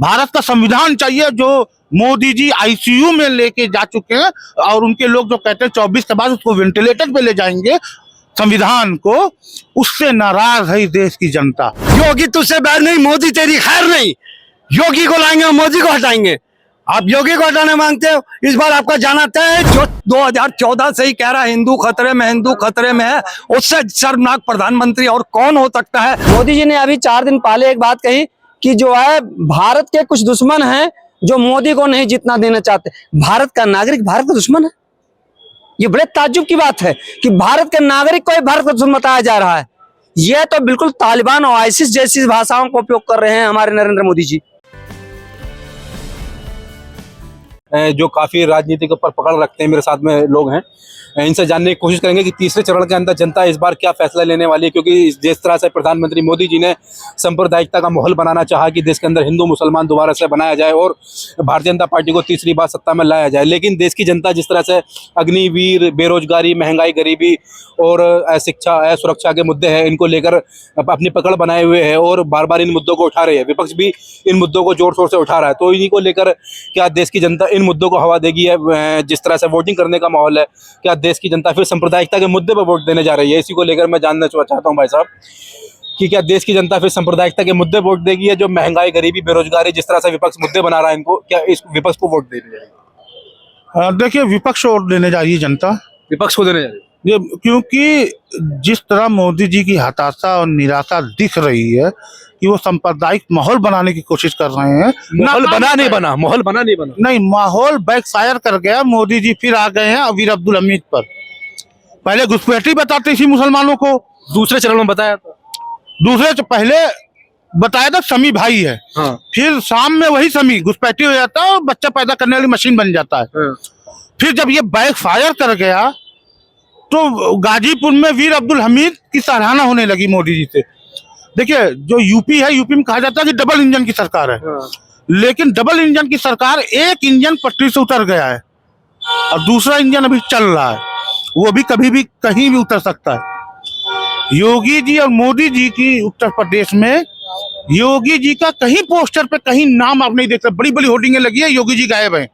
भारत का संविधान चाहिए जो मोदी जी आईसीयू में लेके जा चुके हैं, और उनके लोग जो कहते हैं 24 के बाद उसको वेंटिलेटर पे ले जाएंगे संविधान को, उससे नाराज है देश की जनता। योगी तुझसे बैर नहीं, मोदी तेरी खैर नहीं। योगी को लाएंगे, मोदी को हटाएंगे। आप योगी को हटाने मांगते हो, इस बार आपका जाना तय है। जो 2014 से ही कह रहा है हिंदू खतरे में, हिंदू खतरे में है, उससे शर्मनाक प्रधानमंत्री और कौन हो सकता है। मोदी जी ने अभी 4 दिन पहले एक बात कही कि जो है भारत के कुछ दुश्मन हैं जो मोदी को नहीं जीतना देना चाहते। भारत का नागरिक भारत का दुश्मन है? ये बड़े ताज्जुब की बात है कि भारत के नागरिक को ही भारत का दुश्मन बताया जा रहा है। यह तो बिल्कुल तालिबान और आईसिस जैसी भाषाओं का उपयोग कर रहे हैं हमारे नरेंद्र मोदी जी। जो काफी राजनीति के ऊपर पकड़ रखते हैं, मेरे साथ में लोग हैं, इनसे जानने की कोशिश करेंगे कि तीसरे चरण के अंदर जनता इस बार क्या फैसला लेने वाली है। क्योंकि जिस तरह से प्रधानमंत्री मोदी जी ने सांप्रदायिकता का माहौल बनाना चाहा कि देश के अंदर हिंदू मुसलमान दोबारा से बनाया जाए और भारतीय जनता पार्टी को तीसरी बार सत्ता में लाया जाए, लेकिन देश की जनता जिस तरह से अग्निवीर, बेरोजगारी, महंगाई, गरीबी और शिक्षा, सुरक्षा के मुद्दे हैं, इनको लेकर अपनी पकड़ बनाए हुए है और बार बार इन मुद्दों को उठा रही है। विपक्ष भी इन मुद्दों को जोर शोर से उठा रहा है। तो इन्हीं को लेकर क्या देश की जनता इन मुद्दों को हवा देगी है? जिस तरह से वोटिंग करने का माहौल है, क्या देश की जनता फिर सांप्रदायिकता के मुद्दे पर वोट देने जा रही है? इसी को लेकर मैं जानना चाहता हूं भाई साहब कि क्या देश की जनता फिर सांप्रदायिकता के मुद्दे वोट देगी है? जो महंगाई, गरीबी, बेरोजगारी, जिस तरह से विपक्ष मुद्दे बना रहा है, इनको क्या इस विपक्ष को वोट देने जाएगी? देखिए, विपक्ष वोट देने जा रही है जनता, विपक्ष को देने जा रही है। ये क्योंकि जिस तरह मोदी जी की हताशा और निराशा दिख रही है कि वो सांप्रदायिक माहौल बनाने की कोशिश कर रहे हैं। माहौल बना नहीं बना नहीं, माहौल बैकफायर कर गया। मोदी जी फिर आ गए हैं अमीर अब्दुल हमीद पर। पहले घुसपैठी बताते थी मुसलमानों को, दूसरे चरण में बताया था, पहले बताया था समी भाई है, हाँ। फिर शाम में वही समी घुसपैठी हो जाता है और बच्चा पैदा करने वाली मशीन बन जाता है। हाँ। फिर जब ये बैकफायर कर गया तो गाजीपुर में वीर अब्दुल हमीद की सराहना होने लगी मोदी जी से। देखिए, जो यूपी है, यूपी में कहा जाता है कि डबल इंजन की सरकार है, लेकिन डबल इंजन की सरकार, एक इंजन पटरी से उतर गया है और दूसरा इंजन अभी चल रहा है, वो भी कभी भी कहीं भी उतर सकता है। योगी जी और मोदी जी की उत्तर प्रदेश में, योगी जी का कहीं पोस्टर पे कहीं नाम आप नहीं देख सकते। बड़ी बड़ी होर्डिंगें लगी है, योगी जी गायब है।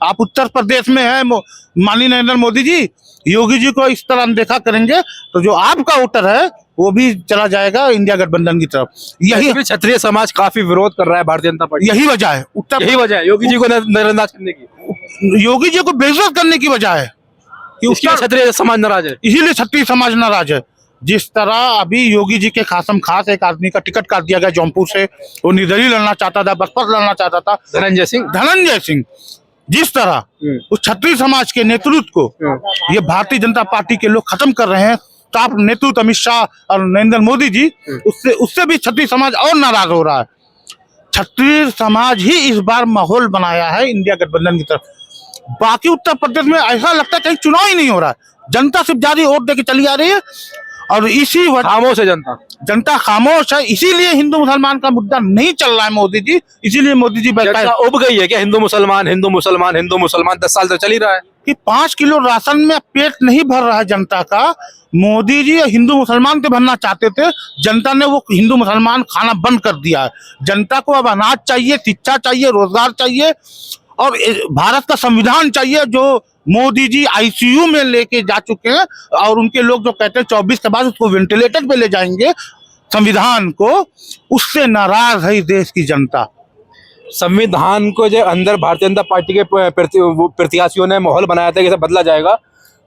आप उत्तर प्रदेश में है, माननीय नरेंद्र मोदी जी योगी जी को इस तरह अनदेखा करेंगे तो जो आपका वोटर है वो भी चला जाएगा इंडिया गठबंधन की तरफ। यही क्षत्रिय समाज काफी विरोध कर रहा है भारतीय जनता पार्टी, यही वजह है, यही वजह है योगी जी को नजरअंदाज करने की, योगी जी को बेइज्जत करने की वजह है कि क्षत्रिय समाज नाराज है। इसीलिए क्षत्रिय समाज नाराज है। जिस तरह अभी योगी जी के खासम खास एक आदमी का टिकट काट दिया गया जौनपुर से, वो निर्दलीय लड़ना चाहता था, बसपा लड़ना चाहता था, धनंजय सिंह। जिस तरह उस क्षत्रिय समाज के नेतृत्व को ये भारतीय जनता पार्टी के लोग खत्म कर रहे हैं, टॉप नेतृत्व अमित शाह और नरेंद्र मोदी जी, उससे भी क्षत्रिय समाज और नाराज हो रहा है। क्षत्रिय समाज ही इस बार माहौल बनाया है इंडिया गठबंधन की तरफ। बाकी उत्तर प्रदेश में ऐसा लगता है कहीं चुनाव ही नहीं हो रहा है। जनता सिर्फ ज्यादा वोट देके चली आ रही है और इसी खामोश है जनता खामोश है। इसीलिए हिंदू मुसलमान का मुद्दा नहीं चल रहा है मोदी जी, इसीलिए मोदी जी उब गई है क्या? हिंदू मुसलमान 10 साल से चल ही रहा है कि 5 किलो राशन में पेट नहीं भर रहा है जनता का। मोदी जी हिंदू मुसलमान के भरना चाहते थे, जनता ने वो हिंदू मुसलमान खाना बंद कर दिया है। जनता को अब अनाज चाहिए, शिक्षा चाहिए, रोजगार चाहिए और भारत का संविधान चाहिए जो मोदी जी आईसीयू में लेके जा चुके हैं, और उनके लोग जो कहते हैं 24 के बाद उसको वेंटिलेटर पे ले जाएंगे संविधान को, उससे नाराज है देश की जनता। संविधान को जो अंदर भारतीय जनता पार्टी के प्रत्याशियों ने माहौल बनाया था कि बदला जाएगा,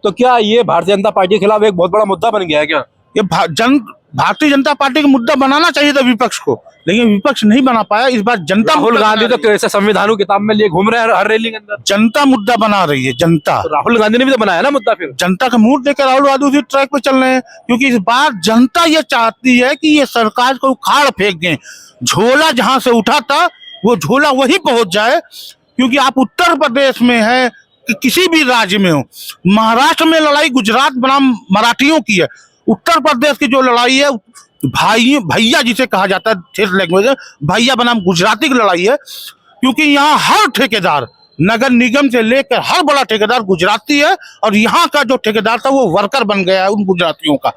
तो क्या ये भारतीय जनता पार्टी के खिलाफ एक बहुत बड़ा मुद्दा बन गया है क्या? ये भारतीय जनता पार्टी का मुद्दा बनाना चाहिए था विपक्ष को, लेकिन विपक्ष नहीं बना पाया। इस बार जनता, राहुल गांधी तो कैसे संविधान को किताब में लिए घूम रहे हैं हर रैली के अंदर। जनता मुद्दा बना रही है, जनता। तो राहुल गांधी ने भी तो बनाया ना मुद्दा, फिर जनता का मूड देकर राहुल गांधी उसी ट्रैक पे चल रहे हैं, क्योंकि इस बार जनता ये चाहती है कि ये सरकार को उखाड़ फेंक दें। झोला जहां से उठा था वो झोला वहीं पहुंच जाए, क्योंकि आप उत्तर प्रदेश में है कि किसी भी राज्य में हो, महाराष्ट्र में लड़ाई गुजरात बनाम मराठियों की है, उत्तर प्रदेश की जो लड़ाई है भैया जिसे कहा जाता है, ठेठ लैंग्वेज है, भैया बनाम गुजराती की लड़ाई है। क्योंकि यहाँ हर ठेकेदार, नगर निगम से लेकर हर बड़ा ठेकेदार गुजराती है, और यहाँ का जो ठेकेदार था वो वर्कर बन गया है उन गुजरातियों का।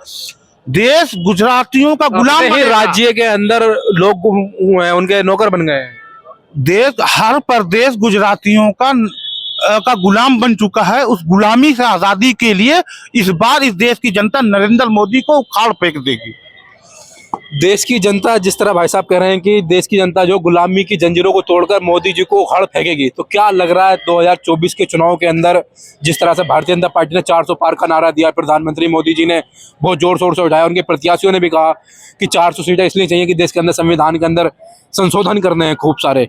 देश गुजरातियों का गुलाम, राज्य के अंदर लोग उनके नौकर बन गए हैं। देश हर प्रदेश गुजरातियों का गुलाम बन चुका है। उस गुलामी से आजादी के लिए इस बार इस देश की जनता नरेंद्र मोदी को उखाड़ फेंक देगी। देश की जनता, जिस तरह भाई साहब कह रहे हैं कि देश की जनता जो गुलामी की जंजीरों को तोड़कर मोदी जी को उखाड़ फेंकेगी, तो क्या लग रहा है 2024 के चुनाव के अंदर जिस तरह से भारतीय जनता पार्टी ने 400 पार का नारा दिया, प्रधानमंत्री मोदी जी ने बहुत जोर शोर से उठाया, उनके प्रत्याशियों ने भी कहा कि 400 सीटें इसलिए चाहिए कि देश के अंदर संविधान के अंदर संशोधन करने हैं खूब सारे,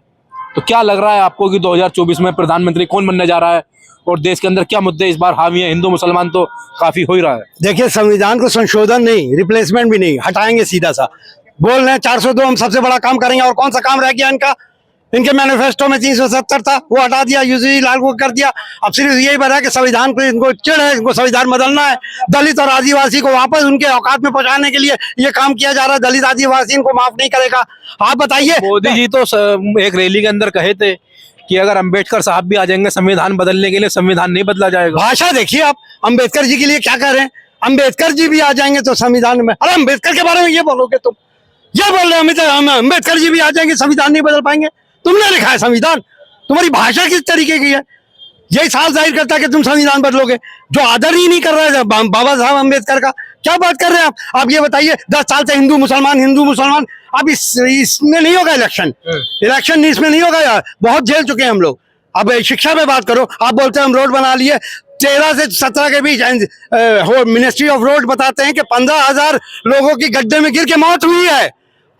तो क्या लग रहा है आपको कि 2024 में प्रधानमंत्री कौन बनने जा रहा है और देश के अंदर क्या मुद्दे इस बार हावी हैं? हिंदू मुसलमान तो काफी हो ही रहा है। देखिए, संविधान को संशोधन नहीं, रिप्लेसमेंट भी नहीं, हटाएंगे सीधा सा। बोल रहे हैं 402 हम सबसे बड़ा काम करेंगे, और कौन सा काम रह गया इनका? इनके मैनिफेस्टो में 370 था, वो हटा दिया, यूजी लागू कर दिया। अब सिर्फ यही बना है कि संविधान पे इनको चिढ़ है, इनको संविधान बदलना है। दलित और आदिवासी को वापस उनके औकात में पहुंचाने के लिए ये काम किया जा रहा है। दलित आदिवासी इनको माफ नहीं करेगा। आप बताइए। मोदी जी तो एक रैली के अंदर कहे थे कि अगर अंबेडकर साहब भी आ जाएंगे संविधान बदलने के लिए, संविधान नहीं बदला जाएगा। भाषा देखिए आप, अंबेडकर जी के लिए क्या कह रहे हैं? अंबेडकर जी भी आ जाएंगे तो संविधान में, अरे अंबेडकर के बारे में ये बोलोगे तुम? ये बोल रहे हैं अंबेडकर जी भी आ जाएंगे संविधान नहीं बदल पाएंगे? तुमने लिखा है संविधान, तुम्हारी भाषा किस तरीके की है? यही साल जाहिर करता है कि तुम संविधान बदलोगे। जो आदर ही नहीं कर रहा है बाबा साहब अंबेडकर का, क्या बात कर रहे हैं आप ये बताइए। 10 साल से हिंदू मुसलमान, अब इसमें नहीं होगा इलेक्शन इसमें नहीं होगा यार, बहुत झेल चुके हैं हम लोग। अब शिक्षा में बात करो, आप बोलते हैं हम रोड बना लिए, 13 से 17 के बीच मिनिस्ट्री ऑफ रोड बताते हैं कि 15,000 लोगों की गड्ढे में गिर के मौत हुई है।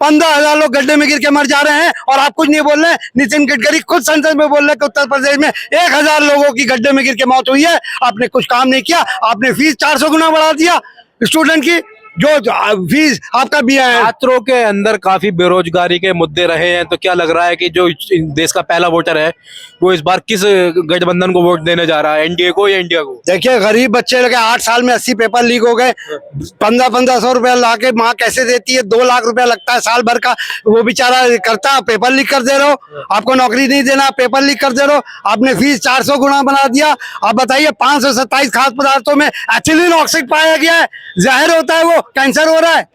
15,000 लोग गड्ढे में गिर के मर जा रहे हैं और आप कुछ नहीं बोल रहे हैं। नितिन गडकरी खुद संसद में बोल रहे हैं कि उत्तर प्रदेश में 1,000 लोगों की गड्ढे में गिर के मौत हुई है। आपने कुछ काम नहीं किया, आपने फीस 400 गुना बढ़ा दिया स्टूडेंट की। जो फीस आपका भी है। छात्रों के अंदर काफी बेरोजगारी के मुद्दे रहे हैं, तो क्या लग रहा है कि जो देश का पहला वोटर है वो इस बार किस गठबंधन को वोट देने जा रहा है, एनडीए को या इंडिया को? देखिए, गरीब बच्चे लगे 8 साल में 80 पेपर लीक हो गए। 1500 रुपया ला के माँ कैसे देती है? 2 लाख रुपया लगता है साल भर का, वो बेचारा करता, पेपर लीक कर दे रहे हो। आपको नौकरी नहीं देना, पेपर लीक कर दे रहे हो। आपने फीस 400 गुना बना दिया। आप बताइए, 527 खाद्य पदार्थों में एथिलीन ऑक्साइड पाया गया है, जहर होता है, वो कैंसर हो रहा है।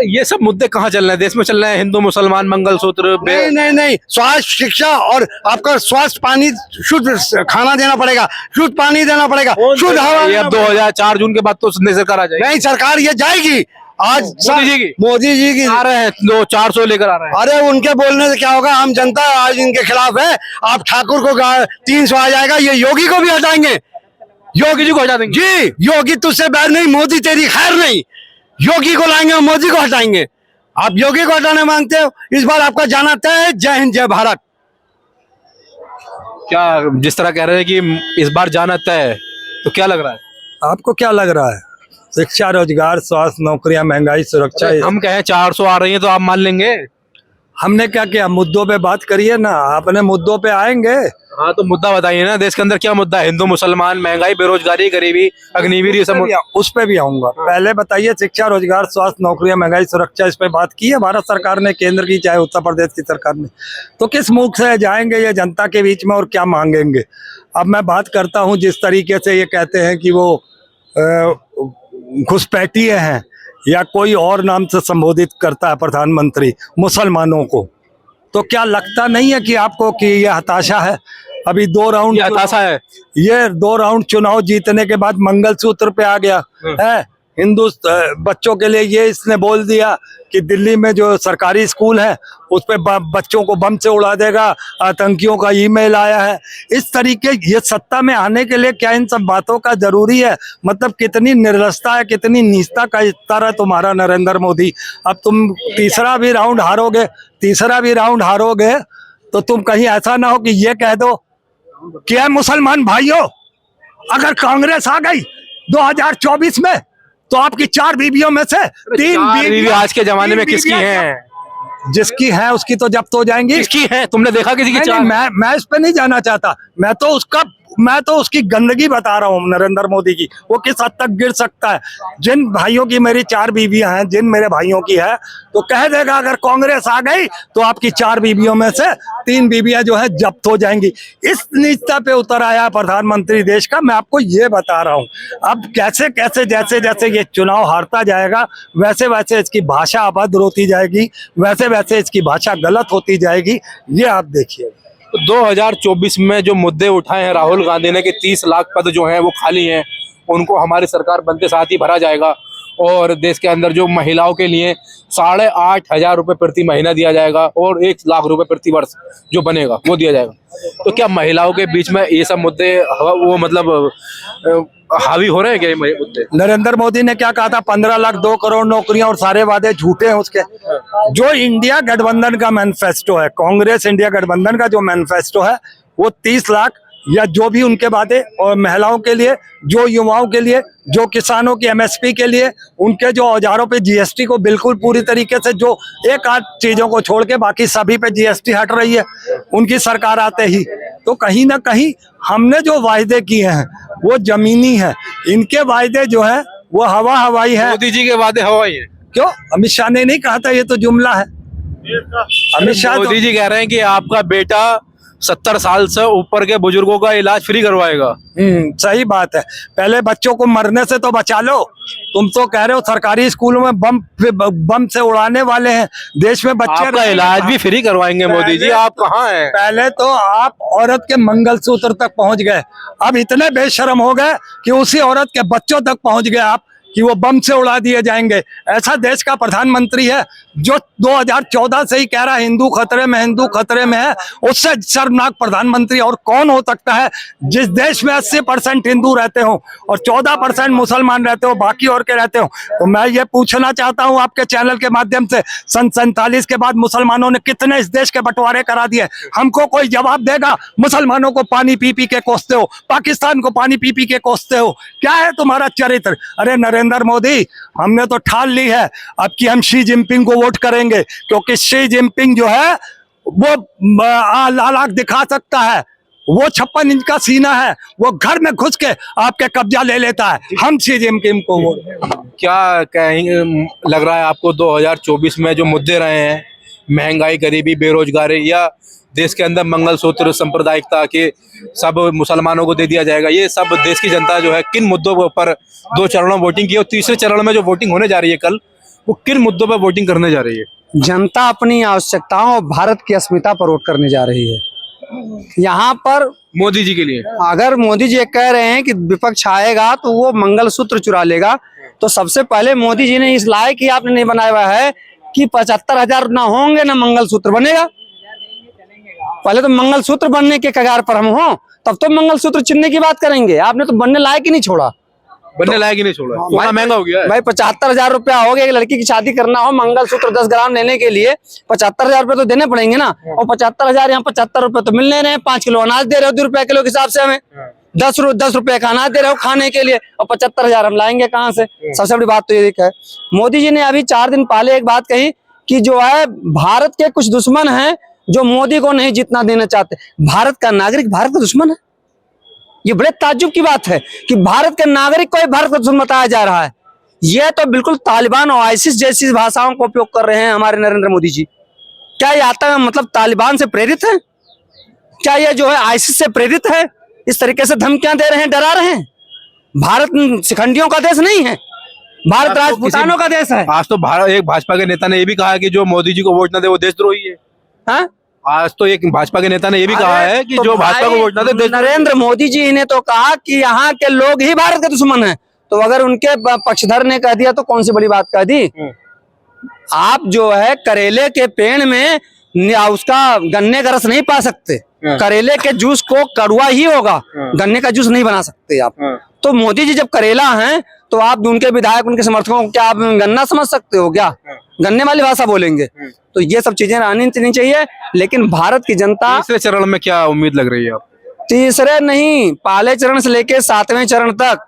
ये सब मुद्दे कहाँ चल रहे हैं? देश में चल रहे हैं हिंदू मुसलमान मंगलसूत्र। नहीं, स्वास्थ्य, शिक्षा और आपका स्वास्थ्य, पानी, शुद्ध खाना देना पड़ेगा, शुद्ध पानी देना पड़ेगा, शुद्ध हवा। ये अब 2004 जून के बाद तो सरकार आ जाएगी। नहीं, सरकार ये जाएगी आज। मोदी जी की आ रहे हैं, 400 लेकर आ रहे हैं। अरे उनके बोलने से क्या होगा? आम जनता आज इनके खिलाफ है। आप ठाकुर को 300 आ जाएगा, ये योगी को भी हटाएंगे। योगी जी को हटा देंगे जी, योगी तुझसे बैर नहीं, मोदी तेरी खैर नहीं। योगी को लाएंगे और मोदी को हटाएंगे। आप योगी को हटाने मांगते हो, इस बार आपका जाना तय है। जय हिंद, जय भारत। क्या जिस तरह कह रहे हैं कि इस बार जाना तय है, तो क्या लग रहा है आपको? क्या लग रहा है? शिक्षा, रोजगार, स्वास्थ्य, नौकरियां, महंगाई, सुरक्षा। हम कहें 400 आ रही है तो आप मान लेंगे? हमने क्या किया? मुद्दों पे बात करिए ना, अपने मुद्दों पे आएंगे। हाँ, तो मुद्दा बताइए ना, देश के अंदर क्या मुद्दा है? हिंदू मुसलमान, महंगाई, बेरोजगारी, गरीबी, अग्निवीर, ये सब। उस पे भी आऊंगा। पहले बताइए, शिक्षा, रोजगार, स्वास्थ्य, नौकरियां, महंगाई, सुरक्षा, इस पे बात की है भारत सरकार ने, केंद्र की चाहे उत्तर प्रदेश की सरकार ने। तो किस मुख से जाएंगे ये जनता के बीच में और क्या मांगेंगे? अब मैं बात करता हूँ, जिस तरीके से ये कहते हैं कि वो घुसपैठिए हैं या कोई और नाम से संबोधित करता है प्रधानमंत्री मुसलमानों को, तो क्या लगता नहीं है कि आपको कि ये हताशा है? अभी 2 राउंड हताशा है। ये 2 राउंड चुनाव जीतने के बाद मंगलसूत्र पे आ गया है। हिंदू बच्चों के लिए ये इसने बोल दिया कि दिल्ली में जो सरकारी स्कूल है उस पे बच्चों को बम से उड़ा देगा, आतंकियों का ईमेल आया है। इस तरीके, ये सत्ता में आने के लिए क्या इन सब बातों का जरूरी है? मतलब कितनी निर्लजता है, कितनी नीचता का स्तर है तुम्हारा नरेंद्र मोदी। अब तुम तीसरा भी राउंड हारोगे तो तुम कहीं ऐसा ना हो कि ये कह दो कि मुसलमान भाइयों, अगर कांग्रेस आ गई 2024 में तो आपकी 4 बीवियों में से 3 बीवी आज के जमाने में किसकी हैं? जिसकी है उसकी तो जब्त हो जाएंगी। किसकी है? तुमने देखा किसी की? मैं इस पे नहीं जाना चाहता। मैं तो उसका मैं तो उसकी गंदगी बता रहा हूँ नरेंद्र मोदी की, वो किस हद तक गिर सकता है। जिन भाइयों की मेरी 4 बीवियां हैं, जिन मेरे भाइयों की है, तो कह देगा अगर कांग्रेस आ गई तो आपकी 4 बीवियों में से 3 बीवियां जो है जब्त हो जाएंगी। इस नीचता पे उतर आया प्रधानमंत्री देश का। मैं आपको ये बता रहा हूँ, अब कैसे कैसे जैसे जैसे ये चुनाव हारता जाएगा वैसे वैसे इसकी भाषा अभद्र होती जाएगी, वैसे वैसे इसकी भाषा गलत होती जाएगी, ये आप देखिए। तो 2024 में जो मुद्दे उठाए हैं राहुल गांधी ने कि 30 लाख पद जो हैं वो खाली हैं, उनको हमारी सरकार बनते साथ ही भरा जाएगा, और देश के अंदर जो महिलाओं के लिए 8,500 रुपये प्रति महीना दिया जाएगा और 1 लाख रुपए प्रति वर्ष जो बनेगा वो दिया जाएगा। तो क्या महिलाओं के बीच में ये सब मुद्दे वो मतलब हावी हो रहे हैं क्या ये मुद्दे? नरेंद्र मोदी ने क्या कहा था, 15 लाख 2 करोड़ नौकरियां, और सारे वादे झूठे हैं उसके। जो इंडिया गठबंधन का मैनिफेस्टो है, कांग्रेस इंडिया गठबंधन का जो मैनिफेस्टो है, वो 30 लाख या जो भी उनके वादे, और महिलाओं के लिए, जो युवाओं के लिए, जो किसानों की एमएसपी के लिए, उनके जो औजारों पे जीएसटी को बिल्कुल पूरी तरीके से, जो 1-8 चीजों को छोड़ के बाकी सभी पे जीएसटी हट रही है उनकी सरकार आते ही। तो कहीं ना कहीं हमने जो वायदे किए हैं वो जमीनी है, इनके वायदे जो है वो हवाई है। मोदी जी के वादे हवाई है क्यों? अमित शाह ने नहीं कहा था, ये तो जुमला है। अमित शाह मोदी जी कह रहे हैं कि आपका बेटा 70 साल से ऊपर के बुजुर्गों का इलाज फ्री करवाएगा। सही बात है। पहले बच्चों को मरने से तो बचा लो। तुम तो कह रहे हो सरकारी स्कूलों में बम से उड़ाने वाले हैं, देश में बच्चे आपका इलाज भी फ्री करवाएंगे मोदी जी, आप कहाँ हैं? पहले तो आप औरत के मंगलसूत्र तक पहुंच गए, अब इतने बेशर्म हो गए कि उसी औरत के बच्चों तक पहुंच गए आप कि वो बम से उड़ा दिए जाएंगे। ऐसा देश का प्रधानमंत्री है जो 2014 से ही कह रहा है हिंदू खतरे में, हिंदू खतरे में है। उससे शर्मनाक प्रधानमंत्री और कौन हो सकता है? जिस देश में 80% हिंदू रहते हो और 14% मुसलमान रहते हो, बाकी और के रहते हो। तो मैं ये पूछना चाहता हूँ आपके चैनल के माध्यम से, सन 47 के बाद मुसलमानों ने कितने इस देश के बंटवारे करा दिए? हमको कोई जवाब देगा? मुसलमानों को पानी पी पी के कोसते हो, पाकिस्तान को पानी पी पी के कोसते हो, क्या है तुम्हारा चरित्र? अरे नरेंद्र मोदी, हमने तो ठान ली है अब कि हम शी जिनपिंग को वोट करेंगे, क्योंकि शी जिनपिंग जो है वो लालाक दिखा सकता है, वो 56 इंच का सीना है, वो घर में घुस के आपके कब्जा ले लेता है। हम शी जिनपिंग को वोट। क्या कहेंगे, लग रहा है आपको 2024 में जो मुद्दे रहे हैं, महंगाई, गरीबी, बेरोजगारी, या देश के अंदर मंगलसूत्र सांप्रदायिकता के सब मुसलमानों को दे दिया जाएगा, ये सब देश की जनता जो है किन मुद्दों के ऊपर 2 चरणों में वोटिंग की, और तीसरे चरण में जो वोटिंग होने जा रही है कल, वो किन मुद्दों पर वोटिंग करने जा रही है? जनता अपनी आवश्यकताओं और भारत की अस्मिता पर वोट करने जा रही है। यहाँ पर मोदी जी के लिए अगर मोदी जी कह रहे हैं कि विपक्ष आएगा तो वो मंगलसूत्र चुरा लेगा, तो सबसे पहले मोदी जी ने इस लायक ही आपने नहीं बनाया हुआ है कि 75,000 ना होंगे ना मंगलसूत्र बनेगा। पहले तो मंगलसूत्र बनने के कगार पर हम हो, तब तो मंगलसूत्र चुनने की बात करेंगे। आपने तो बनने लायक ही नहीं छोड़ा, बनने लायक ही नहीं छोड़ा। सोना महंगा हो गया है भाई। 75,000 रुपया हो गया, एक लड़की की शादी करना हो, मंगलसूत्र 10 ग्राम लेने के लिए 75,000 रुपये तो देने पड़ेंगे ना। और 75,000 यहाँ 75 रुपये तो मिल नहीं रहे हैं। 5 किलो अनाज दे रहे हो 2 रुपए किलो के हिसाब से, हमें 10 रुपए का अनाज दे रहे हो खाने के लिए, और 75,000 हम लाएंगे कहाँ से? सबसे बड़ी बात तो ये है, मोदी जी ने अभी 4 दिन पहले एक बात कही कि जो है भारत के कुछ दुश्मन हैं जो मोदी को नहीं जीतना देना चाहते। भारत का नागरिक भारत का दुश्मन है? ये बड़े ताज्जुब की बात है कि भारत के नागरिक को भारत का दुश्मन बताया जा रहा है। यह तो बिल्कुल तालिबान और आईसिस जैसी भाषाओं का उपयोग कर रहे हैं हमारे नरेंद्र मोदी जी। क्या ये आता है मतलब तालिबान से प्रेरित है? क्या ये जो है आईसिस से प्रेरित है? इस तरीके से धमकियां दे रहे हैं, डरा रहे हैं। भारत शिखंडियों का देश नहीं है, भारत राजपूतानों का देश है। आज तो एक भाजपा के नेता ने ये भी कहा है कि जो मोदी जी को वोट न दे वो देशद्रोही है। हाँ? आज तो एक भाजपा के नेता ने ये भी कहा है कि जो भाजपा को वोट न दे नरेंद्र मोदी जी ने तो कहा कि यहाँ के लोग ही भारत के दुश्मन हैं। तो अगर उनके पक्षधर ने कह दिया तो कौन सी बड़ी बात कह दी? आप जो है करेले के पेड़ में उसका गन्ने का रस नहीं पा सकते, करेले के जूस को कड़वा ही होगा, गन्ने का जूस नहीं बना सकते आप। तो मोदी जी जब करेला हैं तो आप उनके विधायक, उनके समर्थकों को क्या आप गन्ना समझ सकते हो क्या? गन्ने वाली भाषा बोलेंगे। तो ये सब चीजें आनी नहीं चाहिए। लेकिन भारत की जनता, तीसरे चरण में क्या उम्मीद लग रही है आप? तीसरे नहीं, पहले चरण से लेके 7वें चरण तक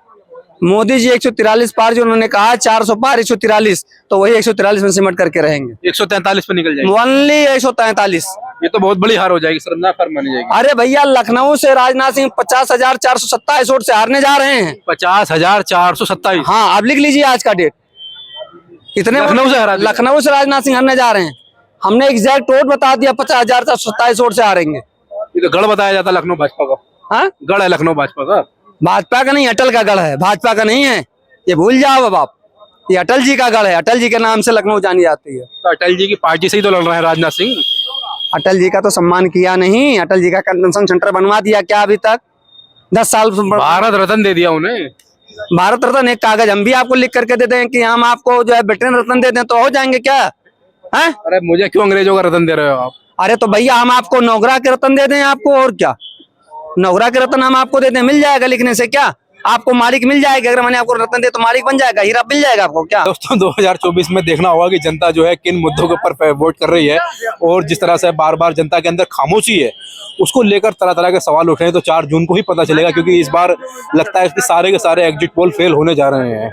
मोदी जी 143 पार जो उन्होंने कहा 400 पार 143, तो वही 143 में सिमट करके रहेंगे। 143 पे निकल जाएगी। ओनली 143। ये तो बहुत बड़ी हार हो जाएगी, शर्मनाक हार मानी जाएगी। अरे भैया लखनऊ से राजनाथ सिंह 50,427 वोट से हारने जा रहे हैं। 50,427। हाँ आप लिख लीजिए आज का डेट। कितने लखनऊ से हरा दिया। लखनऊ से राजनाथ सिंह हारने जा रहे हैं। हमने एग्जैक्ट वोट बता दिया 50,427 वोट से हारेंगे। ये तो गढ़ बताया जाता लखनऊ भाजपा का। हाँ गढ़ है लखनऊ भाजपा का। भाजपा का नहीं, अटल का गढ़ है, भाजपा का नहीं है, ये भूल जाओ अब आप। ये अटल जी का गढ़ है, अटल जी के नाम से लखनऊ जानी जाती है। तो अटल जी की पार्टी से ही तो लड़ रहे हैं राजनाथ सिंह। अटल जी का तो सम्मान किया नहीं, अटल जी का कन्वेंशन सेंटर बनवा दिया क्या अभी तक? 10 साल भारत रत्न दे दिया उन्हें। भारत रत्न एक कागज हम भी आपको लिख करके देते हैं कि हम आपको जो है ब्रिटेन रत्न दे दें तो हो जाएंगे क्या? हैं? अरे मुझे क्यों अंग्रेजों का रत्न दे रहे हो आप? अरे तो भैया हम आपको नौगरा के रत्न दे दें आपको, और क्या? नौगरा के रत्न हम आपको दे दें, मिल जाएगा लिखने से क्या? आपको मालिक मिल जाएगा, अगर मैंने आपको रत्न दे तो मालिक बन जाएगा, हीरा मिल जाएगा आपको क्या? दोस्तों 2024 में देखना होगा कि जनता जो है किन मुद्दों के ऊपर वोट कर रही है, और जिस तरह से बार बार जनता के अंदर खामोशी है उसको लेकर तरह तरह के सवाल उठ रहे हैं। तो 4 जून को ही पता चलेगा, क्योंकि इस बार लगता है कि सारे के सारे एग्जिट पोल फेल होने जा रहे हैं।